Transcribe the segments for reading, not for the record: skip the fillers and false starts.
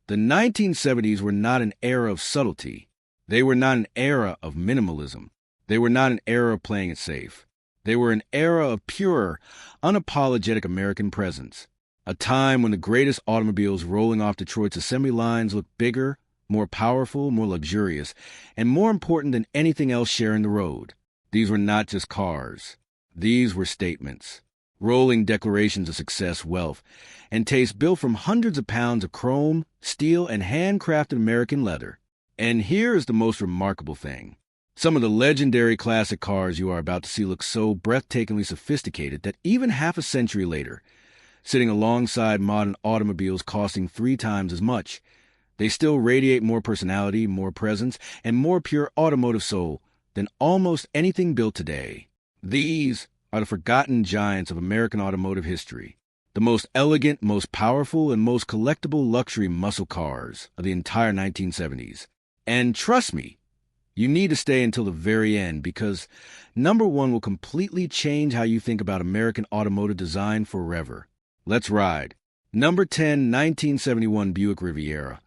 The 1970s were not an era of subtlety. They were not an era of minimalism. They were not an era of playing it safe. They were an era of pure, unapologetic American presence. A time when the greatest automobiles rolling off Detroit's assembly lines looked bigger, more powerful, more luxurious, and more important than anything else sharing the road. These were not just cars. These were statements. Rolling declarations of success, wealth, and taste built from hundreds of pounds of chrome, steel, and handcrafted American leather. And here is the most remarkable thing. Some of the legendary classic cars you are about to see look so breathtakingly sophisticated that even half a century later, sitting alongside modern automobiles costing 3 times as much, they still radiate more personality, more presence, and more pure automotive soul than almost anything built today. These are the forgotten giants of American automotive history, the most elegant, most powerful, and most collectible luxury muscle cars of the entire 1970s. And trust me, you need to stay until the very end because number 1 will completely change how you think about American automotive design forever. Let's ride. Number 10, 1971 Buick Riviera,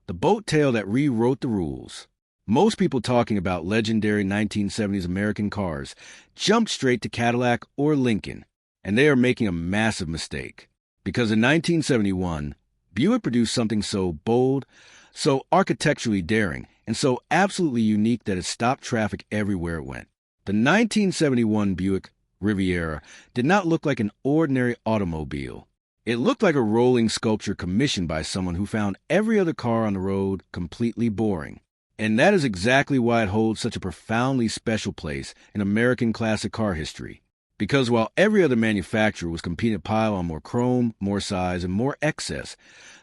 the boat tail that rewrote the rules. Most people talking about legendary 1970s American cars jump straight to Cadillac or Lincoln, and they are making a massive mistake. Because in 1971, Buick produced something so bold, so architecturally daring, and so absolutely unique that it stopped traffic everywhere it went. The 1971 Buick Riviera did not look like an ordinary automobile. It looked like a rolling sculpture commissioned by someone who found every other car on the road completely boring. And that is exactly why it holds such a profoundly special place in American classic car history. Because while every other manufacturer was competing to pile on more chrome, more size, and more excess,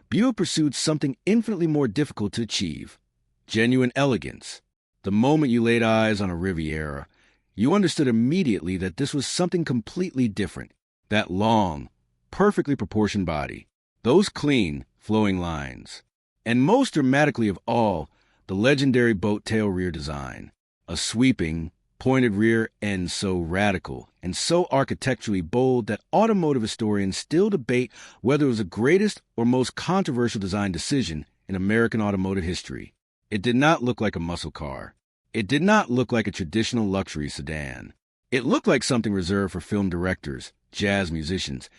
Buick pursued something infinitely more difficult to achieve: genuine elegance. The moment you laid eyes on a Riviera, you understood immediately that this was something completely different. That long, perfectly proportioned body, those clean, flowing lines, and most dramatically of all, the legendary boat tail rear design. A sweeping, pointed rear end so radical and so architecturally bold that automotive historians still debate whether it was the greatest or most controversial design decision in American automotive history. It did not look like a muscle car. It did not look like a traditional luxury sedan. It looked like something reserved for film directors, jazz musicians,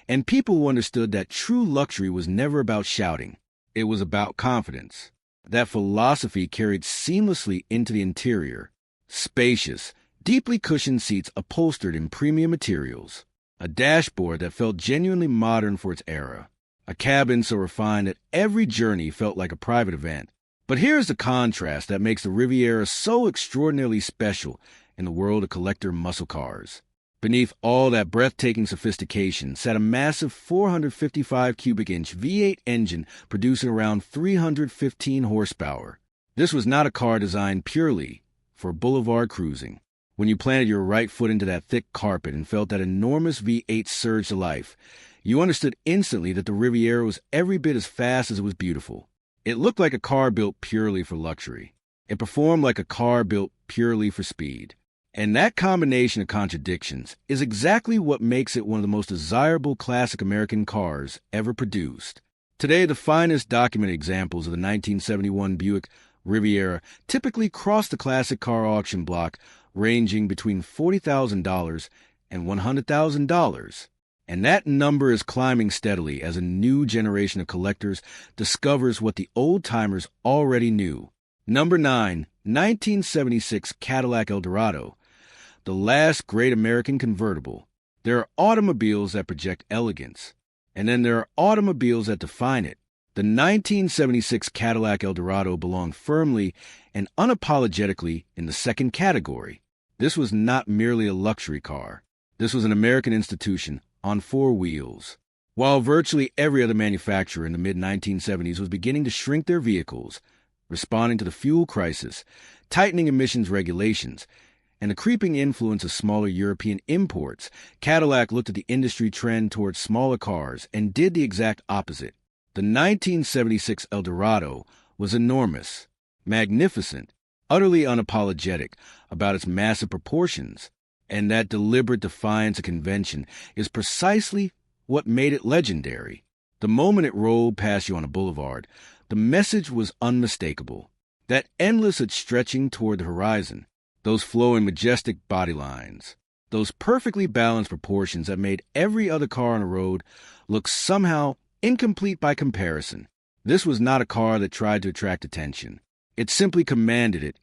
and people who understood that true luxury was never about shouting. It was about confidence. That philosophy carried seamlessly into the interior. Spacious, deeply cushioned seats upholstered in premium materials. A dashboard that felt genuinely modern for its era. A cabin so refined that every journey felt like a private event. But here's the contrast that makes the Riviera so extraordinarily special in the world of collector muscle cars. Beneath all that breathtaking sophistication sat a massive 455 cubic inch V8 engine producing around 315 horsepower. This was not a car designed purely for boulevard cruising. When you planted your right foot into that thick carpet and felt that enormous V8 surge to life, you understood instantly that the Riviera was every bit as fast as it was beautiful. It looked like a car built purely for luxury. It performed like a car built purely for speed. And that combination of contradictions is exactly what makes it one of the most desirable classic American cars ever produced. Today, the finest documented examples of the 1971 Buick Riviera typically cross the classic car auction block, ranging between $40,000 and $100,000. And that number is climbing steadily as a new generation of collectors discovers what the old-timers already knew. Number 9, 1976 Cadillac Eldorado. The last great American convertible. There are automobiles that project elegance, and then there are automobiles that define it. The 1976 Cadillac Eldorado belonged firmly and unapologetically in the second category. This was not merely a luxury car. This was an American institution on 4 wheels. While virtually every other manufacturer in the mid-1970s was beginning to shrink their vehicles, responding to the fuel crisis, tightening emissions regulations, and the creeping influence of smaller European imports, Cadillac looked at the industry trend towards smaller cars and did the exact opposite. The 1976 Eldorado was enormous, magnificent, utterly unapologetic about its massive proportions, and that deliberate defiance of convention is precisely what made it legendary. The moment it rolled past you on a boulevard, The message was unmistakable. That endless stretching toward the horizon, those flowing majestic body lines, those perfectly balanced proportions that made every other car on the road look somehow incomplete by comparison. This was not a car that tried to attract attention. It simply commanded it,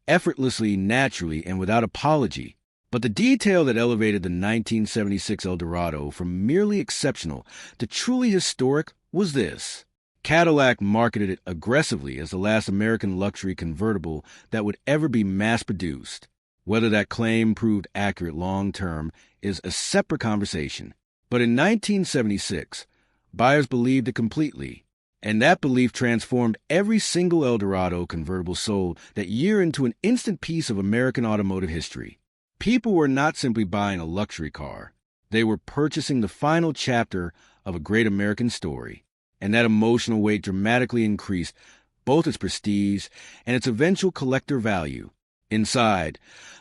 effortlessly, naturally, and without apology. But the detail that elevated the 1976 Eldorado from merely exceptional to truly historic was this. Cadillac marketed it aggressively as the last American luxury convertible that would ever be mass-produced. Whether that claim proved accurate long-term is a separate conversation. But in 1976, buyers believed it completely, and that belief transformed every single Eldorado convertible sold that year into an instant piece of American automotive history. People were not simply buying a luxury car. They were purchasing the final chapter of a great American story, and that emotional weight dramatically increased both its prestige and its eventual collector value. Inside,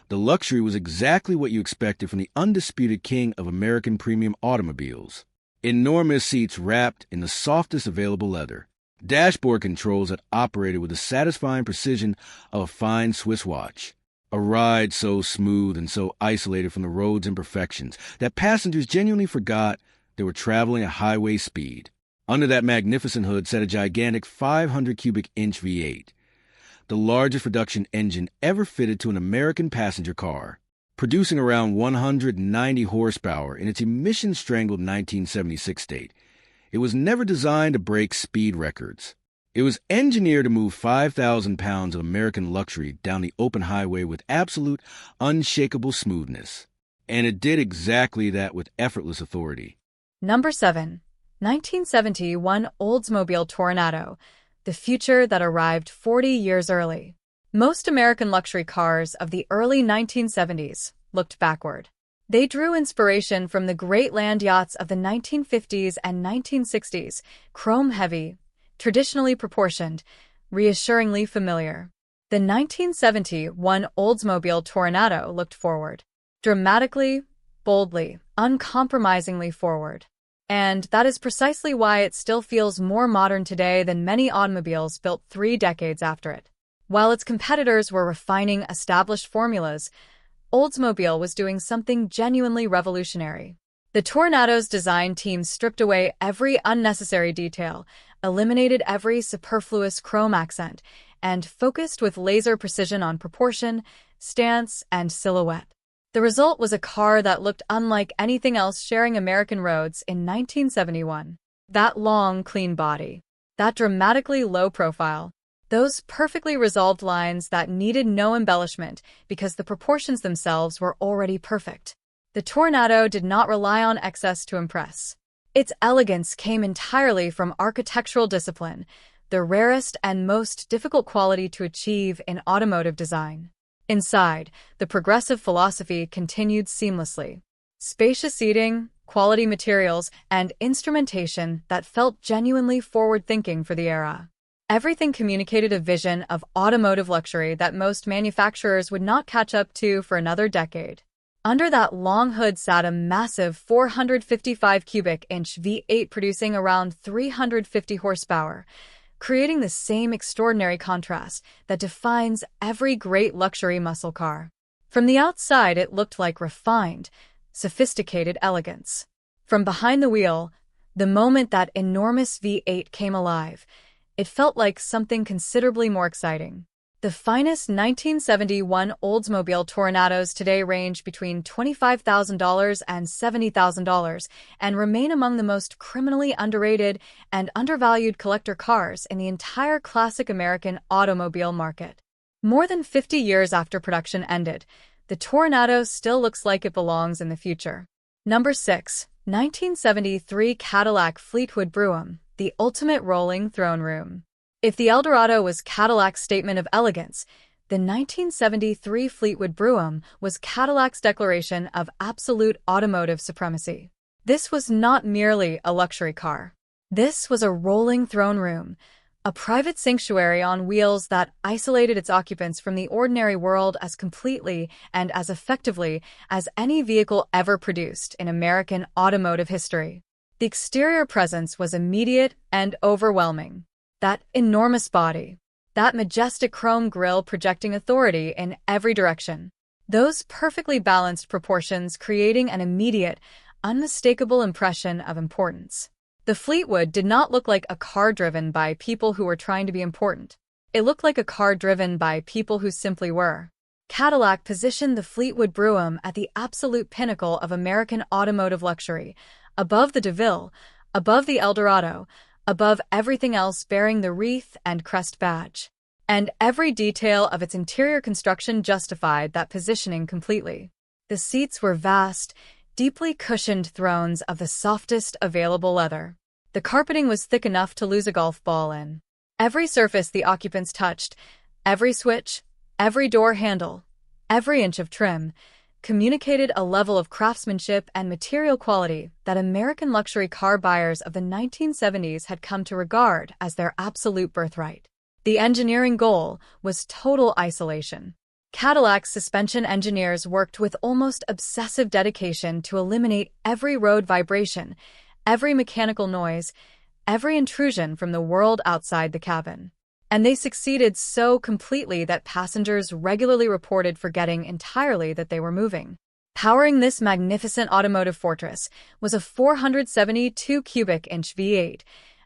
the luxury was exactly what you expected from the undisputed king of American premium automobiles. Enormous seats wrapped in the softest available leather, dashboard controls that operated with the satisfying precision of a fine Swiss watch, a ride so smooth and so isolated from the road's imperfections that passengers genuinely forgot they were traveling at highway speed. Under that magnificent hood sat a gigantic 500 cubic inch V8, the largest production engine ever fitted to an American passenger car, producing around 190 horsepower in its emission-strangled 1976 state. It was never designed to break speed records. It was engineered to move 5,000 pounds of American luxury down the open highway with absolute, unshakable smoothness. And it did exactly that with effortless authority. Number 7. 1971 Oldsmobile Toronado, the future that arrived 40 years early. Most American luxury cars of the early 1970s looked backward. They drew inspiration from the great land yachts of the 1950s and 1960s, chrome-heavy, traditionally proportioned, reassuringly familiar. The 1971 Oldsmobile Toronado looked forward. Dramatically, boldly, uncompromisingly forward. And that is precisely why it still feels more modern today than many automobiles built 3 decades after it. While its competitors were refining established formulas, Oldsmobile was doing something genuinely revolutionary. The Toronado's design team stripped away every unnecessary detail, eliminated every superfluous chrome accent, and focused with laser precision on proportion, stance, and silhouette. The result was a car that looked unlike anything else sharing American roads in 1971. That long, clean body, that dramatically low profile, those perfectly resolved lines that needed no embellishment because the proportions themselves were already perfect. The Toronado did not rely on excess to impress. Its elegance came entirely from architectural discipline, the rarest and most difficult quality to achieve in automotive design. Inside, the progressive philosophy continued seamlessly. Spacious seating, quality materials, and instrumentation that felt genuinely forward-thinking for the era. Everything communicated a vision of automotive luxury that most manufacturers would not catch up to for another decade. Under that long hood sat a massive 455 cubic inch V8 producing around 350 horsepower, creating the same extraordinary contrast that defines every great luxury muscle car. From the outside, it looked like refined, sophisticated elegance. From behind the wheel, the moment that enormous V8 came alive, it felt like something considerably more exciting. The finest 1971 Oldsmobile Toronados today range between $25,000 and $70,000 and remain among the most criminally underrated and undervalued collector cars in the entire classic American automobile market. More than 50 years after production ended, the Toronado still looks like it belongs in the future. Number 6. 1973 Cadillac Fleetwood Brougham, the ultimate rolling throne room. If the Eldorado was Cadillac's statement of elegance, the 1973 Fleetwood Brougham was Cadillac's declaration of absolute automotive supremacy. This was not merely a luxury car. This was a rolling throne room, a private sanctuary on wheels that isolated its occupants from the ordinary world as completely and as effectively as any vehicle ever produced in American automotive history. The exterior presence was immediate and overwhelming. That enormous body. That majestic chrome grille projecting authority in every direction. Those perfectly balanced proportions creating an immediate, unmistakable impression of importance. The Fleetwood did not look like a car driven by people who were trying to be important. It looked like a car driven by people who simply were. Cadillac positioned the Fleetwood Brougham at the absolute pinnacle of American automotive luxury, above the DeVille, above the Eldorado, above everything else bearing the wreath and crest badge. And every detail of its interior construction justified that positioning completely. The seats were vast, deeply cushioned thrones of the softest available leather. The carpeting was thick enough to lose a golf ball in. Every surface the occupants touched, every switch, every door handle, every inch of trim, communicated a level of craftsmanship and material quality that American luxury car buyers of the 1970s had come to regard as their absolute birthright. The engineering goal was total isolation. Cadillac's suspension engineers worked with almost obsessive dedication to eliminate every road vibration, every mechanical noise, every intrusion from the world outside the cabin. And they succeeded so completely that passengers regularly reported forgetting entirely that they were moving. Powering this magnificent automotive fortress was a 472 cubic inch V8,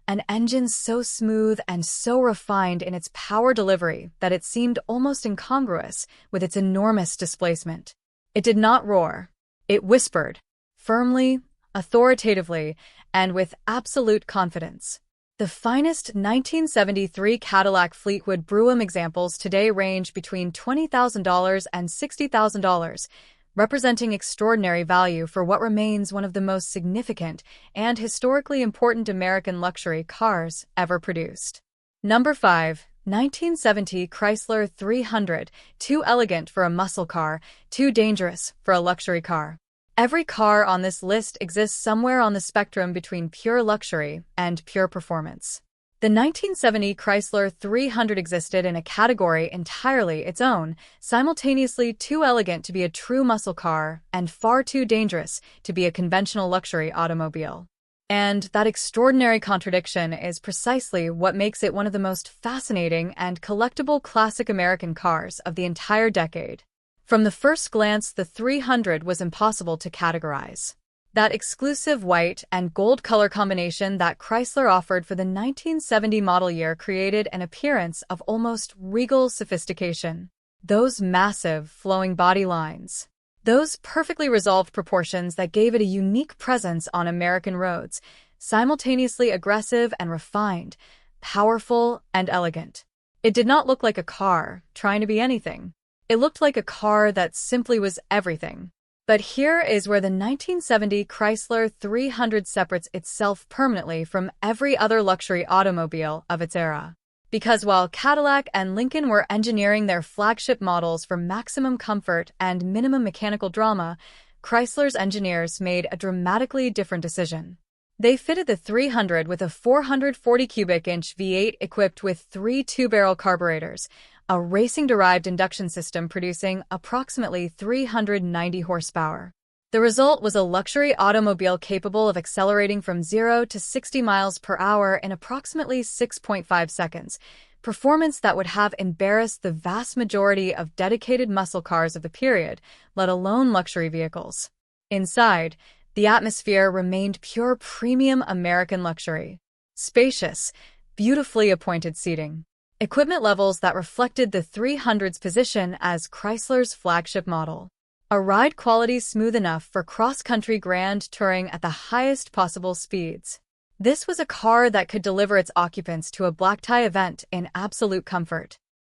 an engine so smooth and so refined in its power delivery that it seemed almost incongruous with its enormous displacement. It did not roar. It whispered, firmly, authoritatively, and with absolute confidence. The finest 1973 Cadillac Fleetwood Brougham examples today range between $20,000 and $60,000, representing extraordinary value for what remains one of the most significant and historically important American luxury cars ever produced. Number 5. 1970 Chrysler 300, too elegant for a muscle car, too dangerous for a luxury car. Every car on this list exists somewhere on the spectrum between pure luxury and pure performance. The 1970 Chrysler 300 existed in a category entirely its own, simultaneously too elegant to be a true muscle car and far too dangerous to be a conventional luxury automobile. And that extraordinary contradiction is precisely what makes it one of the most fascinating and collectible classic American cars of the entire decade. From the first glance, the 300 was impossible to categorize. That exclusive white and gold color combination that Chrysler offered for the 1970 model year created an appearance of almost regal sophistication. Those massive, flowing body lines. Those perfectly resolved proportions that gave it a unique presence on American roads, simultaneously aggressive and refined, powerful and elegant. It did not look like a car trying to be anything. It looked like a car that simply was everything. But here is where the 1970 Chrysler 300 separates itself permanently from every other luxury automobile of its era. Because while Cadillac and Lincoln were engineering their flagship models for maximum comfort and minimum mechanical drama, Chrysler's engineers made a dramatically different decision. They fitted the 300 with a 440 cubic inch V8 equipped with 3 two-barrel carburetors, a racing-derived induction system producing approximately 390 horsepower. The result was a luxury automobile capable of accelerating from 0 to 60 miles per hour in approximately 6.5 seconds, performance that would have embarrassed the vast majority of dedicated muscle cars of the period, let alone luxury vehicles. Inside, the atmosphere remained pure premium American luxury. Spacious, beautifully appointed seating. Equipment levels that reflected the 300's position as Chrysler's flagship model. A ride quality smooth enough for cross-country grand touring at the highest possible speeds. This was a car that could deliver its occupants to a black tie event in absolute comfort.